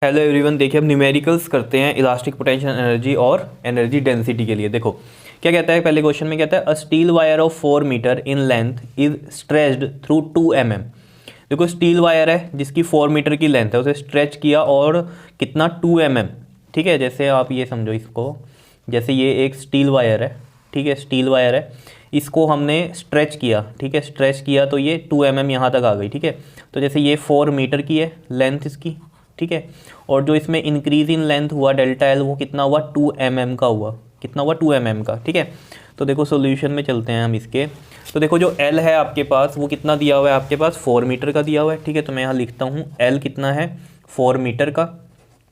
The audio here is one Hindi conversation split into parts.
हेलो एवरीवन, देखिए हम न्यूमेरिकल्स करते हैं इलास्टिक पोटेंशियल एनर्जी और एनर्जी डेंसिटी के लिए। देखो क्या कहता है, पहले क्वेश्चन में कहता है a steel wire of 4 metre in length is stretched through 2 mm। देखो स्टील वायर है जिसकी 4 मीटर की लेंथ है, उसे स्ट्रेच किया और कितना 2 mm। ठीक है, जैसे आप ये समझो इसको, जैसे ये एक स्टील वायर है, ठीक है, स्टील वायर है, इसको हमने स्ट्रेच किया, ठीक है, स्ट्रेच किया तो ये 2 mm यहाँ तक आ गई। ठीक है, तो जैसे ये 4 मीटर की है लेंथ इसकी, ठीक है, और जो इसमें इंक्रीज इन लेंथ हुआ डेल्टा एल वो कितना हुआ 2 mm का हुआ, कितना हुआ 2 mm का। ठीक है, तो देखो सॉल्यूशन में चलते हैं हम इसके। तो देखो जो एल है आपके पास वो कितना दिया हुआ है, आपके पास 4 मीटर का दिया हुआ है। ठीक है, तो मैं यहाँ लिखता हूँ एल कितना है 4 मीटर का।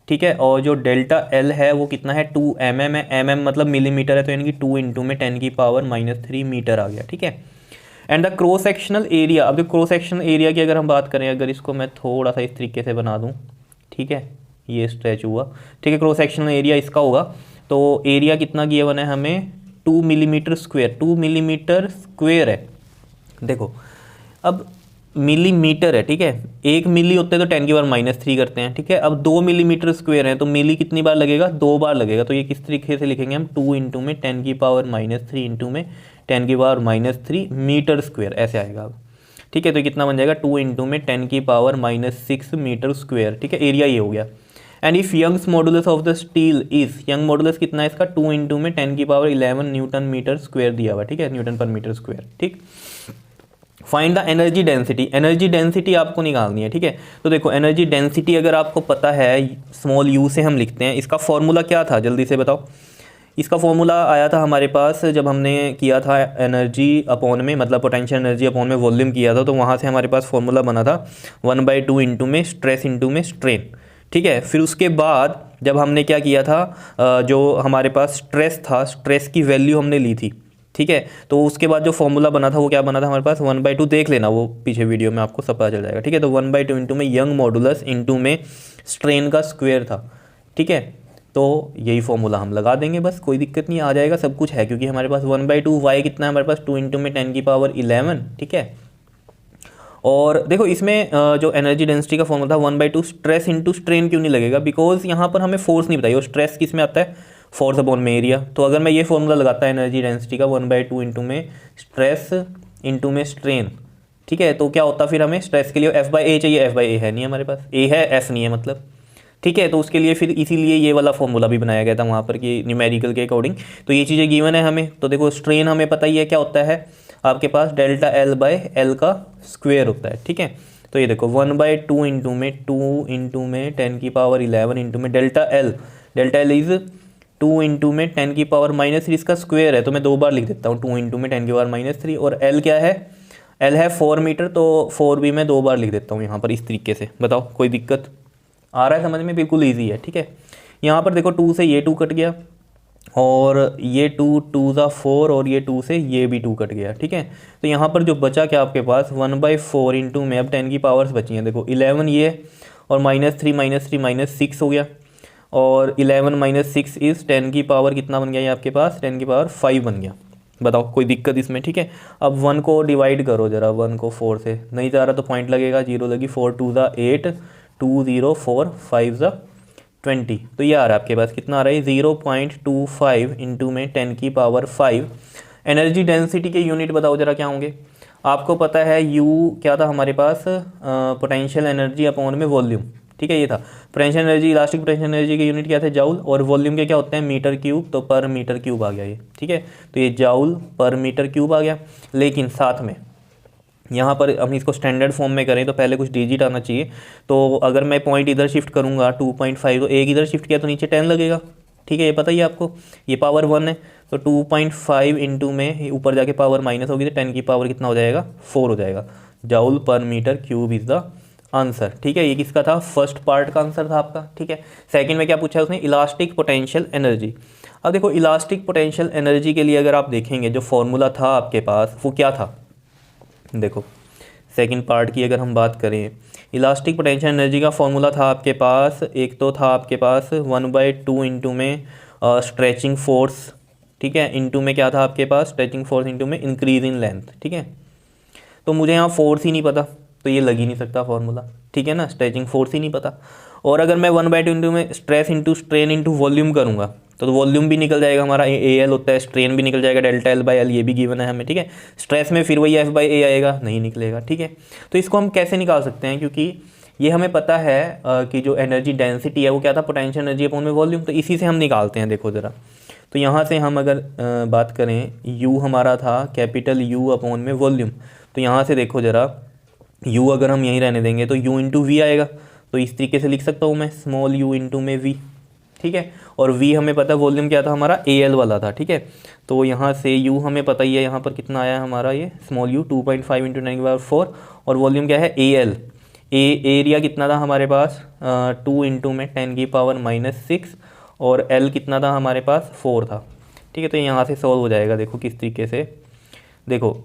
ठीक है, और जो डेल्टा एल है वो कितना है 2 mm है, mm मतलब मिलीमीटर है, तो यानी कि 2 इंटू में 10⁻³ मीटर आ गया। ठीक है, and the cross sectional area, अब जो क्रॉस सेक्शनल एरिया की अगर हम बात करें, अगर इसको मैं थोड़ा सा इस तरीके से बना दूँ, ठीक है, ये स्ट्रेच हुआ, ठीक है, क्रॉस सेक्शनल एरिया इसका होगा, तो एरिया कितना गिवन बना है हमें 2 मिलीमीटर स्क्वायर, 2 मिलीमीटर स्क्वायर है। देखो अब मिलीमीटर है, ठीक है, 1 मिली होते हैं तो 10⁻³ करते हैं। ठीक है, अब 2 मिलीमीटर स्क्वायर है तो मिली कितनी बार लगेगा, 2 बार लगेगा, तो ये किस तरीके से लिखेंगे हम 2 इंटू में 10⁻³ इंटू में 10⁻³ मीटर स्क्वायर, ऐसे आएगा। अब ठीक है, तो कितना बन जाएगा 2 इंटू में 10⁻⁻6 मीटर स्क्वायर। ठीक है, एरिया ये हो गया। And if Young's modulus of the steel is, Young modulus कितना है इसका 2 इंटू में 10⁻11 न्यूटन मीटर स्क्वायर दिया हुआ। ठीक है, न्यूटन पर मीटर स्क्वायर। ठीक, find the energy density, energy density आपको निकालनी है। ठीक है, तो देखो एनर्जी डेंसिटी अगर आपको पता है स्मॉल यू से हम लिखते हैं, इसका फॉर्मूला क्या था जल्दी से बताओ। इसका फॉर्मूला आया था हमारे पास जब हमने किया था एनर्जी अपॉन में, मतलब पोटेंशियल एनर्जी अपॉन में वॉल्यूम किया था, तो वहाँ से हमारे पास फॉर्मूला बना था 1/2 इंटू में स्ट्रेस इंटू में स्ट्रेन। ठीक है, फिर उसके बाद जब हमने क्या किया था, जो हमारे पास स्ट्रेस था, स्ट्रेस की वैल्यू हमने ली थी। ठीक है, तो उसके बाद जो फॉर्मूला बना था वो क्या बना था हमारे पास 1/2, देख लेना वो पीछे वीडियो में आपको सब पता चल जाएगा। ठीक है, तो 1/2 इंटू में यंग मॉडुलस इंटू में स्ट्रेन का स्क्वायर था। ठीक है, तो यही फॉर्मूला हम लगा देंगे, बस कोई दिक्कत नहीं, आ जाएगा, सब कुछ है, क्योंकि हमारे पास 1/2 वाई कितना है हमारे पास 2 इंटू में 10⁻11। ठीक है, और देखो इसमें जो एनर्जी डेंसिटी का फॉर्मूला था 1/2 स्ट्रेस इंटू स्ट्रेन क्यों नहीं लगेगा, बिकॉज यहाँ पर हमें फोर्स नहीं बताई, और स्ट्रेस किस में आता है फोर्स अपॉन में एरिया। तो अगर मैं ये फॉर्मूला लगाता है एनर्जी डेंसिटी का 1/2 इंटू में स्ट्रेस इंटू में स्ट्रेन, ठीक है, तो क्या होता फिर हमें स्ट्रेस के लिए F/A चाहिए, F/A है नहीं हमारे पास, A है F नहीं है मतलब। ठीक है, तो उसके लिए फिर इसीलिए ये वाला फॉर्मूला भी बनाया गया था वहाँ पर कि न्यूमेरिकल के अकॉर्डिंग। तो ये चीज़ें गिवन है हमें, तो देखो स्ट्रेन हमें पता ही है क्या होता है आपके पास डेल्टा L/L का स्क्वायर होता है। ठीक है, तो ये देखो 1/2 इंटू में 2 इंटू में 10⁻11 इंटू में डेल्टा L इज़ 2 इंटू में 10⁻³ इसका स्क्वायर है, तो मैं 2 बार लिख देता हूँ 2 इंटू में 10⁻³ और L क्या है, L है 4 मीटर, तो 4 भी मैं 2 बार लिख देता हूँ यहाँ पर इस तरीके से। बताओ कोई दिक्कत आ रहा है समझ में, बिल्कुल ईजी है। ठीक है, यहाँ पर देखो 2 से ये 2 कट गया, और ये 2 ज़ा 4, और ये 2 से ये भी 2 कट गया। ठीक है, तो यहाँ पर जो बचा क्या आपके पास 1/4 इंटू में, अब 10 की पावर्स बची हैं, देखो 11 ये, और -3 -6 हो गया, और 11 - 6 इज़ 10 की पावर कितना बन गया ये आपके पास 10⁻5 बन गया। बताओ कोई दिक्कत इसमें। ठीक है, अब 1 को डिवाइड करो जरा, 1 को 4 से नहीं जा रहा तो पॉइंट लगेगा, 0 लगी, 4 2 ज़ा 8, 2 0 4 5 ज़ा 20, तो ये आ रहा है आपके पास कितना आ रहा है 0.25 इंटू में 10⁻5। एनर्जी डेंसिटी के यूनिट बताओ जरा क्या होंगे, आपको पता है यू क्या था हमारे पास पोटेंशियल एनर्जी अपॉन में वॉल्यूम। ठीक है, ये था potential energy, elastic potential energy के यूनिट क्या थे जाउल, और वॉल्यूम के क्या होते हैं मीटर क्यूब, तो पर मीटर क्यूब आ गया ये। ठीक है, तो ये जाउल पर मीटर क्यूब आ गया, लेकिन साथ में यहाँ पर हम इसको स्टैंडर्ड फॉर्म में करें तो पहले कुछ डिजिट आना चाहिए। तो अगर मैं पॉइंट इधर शिफ्ट करूँगा 2.5, तो एक इधर शिफ्ट किया तो नीचे 10 लगेगा। ठीक है, ये पता ही है आपको, ये पावर 1 है, तो 2.5 इंटू में ऊपर जाके पावर माइनस होगी, तो 10 की पावर कितना हो जाएगा 4 हो जाएगा। Joule per metre cube is the answer. ठीक है, ये किसका था, फर्स्ट पार्ट का आंसर था आपका। ठीक है, सेकंड में क्या पूछा है उसने, इलास्टिक पोटेंशियल एनर्जी। अब देखो इलास्टिक पोटेंशियल एनर्जी के लिए अगर आप देखेंगे जो फॉर्मूला था आपके पास वो क्या था, देखो सेकंड पार्ट की अगर हम बात करें, इलास्टिक पोटेंशियल एनर्जी का फॉर्मूला था आपके पास, एक तो था आपके पास 1/2 इंटू में स्ट्रेचिंग फोर्स। ठीक है, इंटू में क्या था आपके पास स्ट्रेचिंग फोर्स इंटू में इंक्रीज इन लेंथ। ठीक है, तो मुझे यहाँ फोर्स ही नहीं पता, तो ये लग ही नहीं सकता फॉर्मूला। ठीक है ना, स्ट्रेचिंग फोर्स ही नहीं पता, और अगर मैं 1/2 में stress into strain into volume करूँगा तो वॉल्यूम भी निकल जाएगा हमारा, ए एल होता है, स्ट्रेन भी निकल जाएगा डेल्टा एल बाई एल, ये भी गिवन है हमें, ठीक है। स्ट्रेस में फिर वही एफ बाई ए आएगा, नहीं निकलेगा, ठीक है। तो इसको हम कैसे निकाल सकते हैं, क्योंकि ये हमें पता है कि जो एनर्जी डेंसिटी है वो क्या था, पोटेंशियल एनर्जी अपॉन में वॉल्यूम, तो इसी से हम निकालते हैं। देखो ज़रा, तो यहाँ से हम अगर बात करें, यू हमारा था कैपिटल यू अपॉन में वॉल्यूम, तो यहाँ से देखो ज़रा, यू अगर हम यहीं रहने देंगे तो यू इंटू वी आएगा, तो इस तरीके से लिख सकता हूँ मैं, स्मॉल यू इंटू में वी, ठीक है। और वी हमें पता है वॉल्यूम क्या था हमारा, ए एल वाला था, ठीक है। तो यहाँ से यू हमें पता ही है, यहाँ पर कितना आया हमारा ये स्मॉल यू 2.5 इंटू 10⁻⁴, और वॉल्यूम क्या है, ए एल, एरिया कितना था हमारे पास 2 इंटू में 10⁻⁻⁶, और एल कितना था हमारे पास 4 था, ठीक है। तो यहाँ से सॉल्व हो जाएगा, देखो किस तरीके से, देखो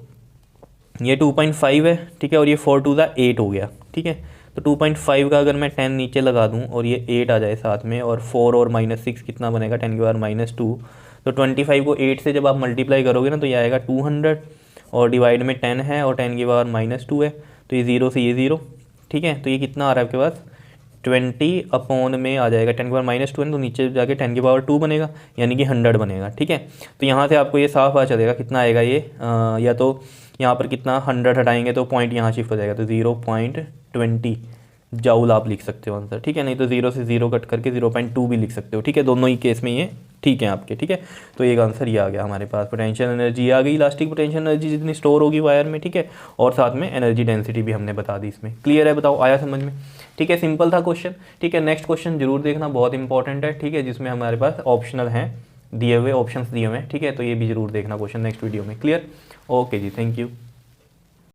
ये 2.5 है, ठीक है, और ये 4 टू द 8 हो गया, ठीक है। तो 2.5 का अगर मैं 10 नीचे लगा दूं और ये 8 आ जाए साथ में, और 4 और -6 कितना बनेगा 10⁻⁻², तो 25 को 8 से जब आप मल्टीप्लाई करोगे ना तो ये आएगा 200, और डिवाइड में 10 है और 10⁻⁻² है, तो ये 0 से ये 0, ठीक है। तो ये कितना आ रहा है आपके पास 20 अपॉन में आ जाएगा 10⁻⁻², तो नीचे जाके 10⁻² बनेगा, यानी कि 100 बनेगा, ठीक है। तो यहाँ से आपको ये साफ पता चलेगा कितना आएगा ये, या तो यहाँ पर कितना 100 हटाएंगे तो पॉइंट यहाँ शिफ्ट हो जाएगा, तो 0.20 जाउल आप लिख सकते हो आंसर, ठीक है। नहीं तो 0 से 0 कट करके 0.2 भी लिख सकते हो, ठीक है। दोनों ही केस में ये ठीक है आपके, ठीक है। तो एक आंसर ये आ गया हमारे पास, पोटेंशियल एनर्जी आ गई, इलास्टिक पोटेंशियल एनर्जी जितनी स्टोर होगी वायर में, ठीक है। और साथ में एनर्जी डेंसिटी भी हमने बता दी इसमें। क्लियर है, बताओ आया समझ में, ठीक है। सिंपल था क्वेश्चन, ठीक है। नेक्स्ट क्वेश्चन जरूर देखना, बहुत इंपॉर्टेंट है, ठीक है, जिसमें हमारे पास ऑप्शनल हैं दिए हुए, ऑप्शंस दिए हुए हैं, ठीक है। तो ये भी जरूर देखना क्वेश्चन नेक्स्ट वीडियो में। क्लियर, ओके जी, थैंक यू।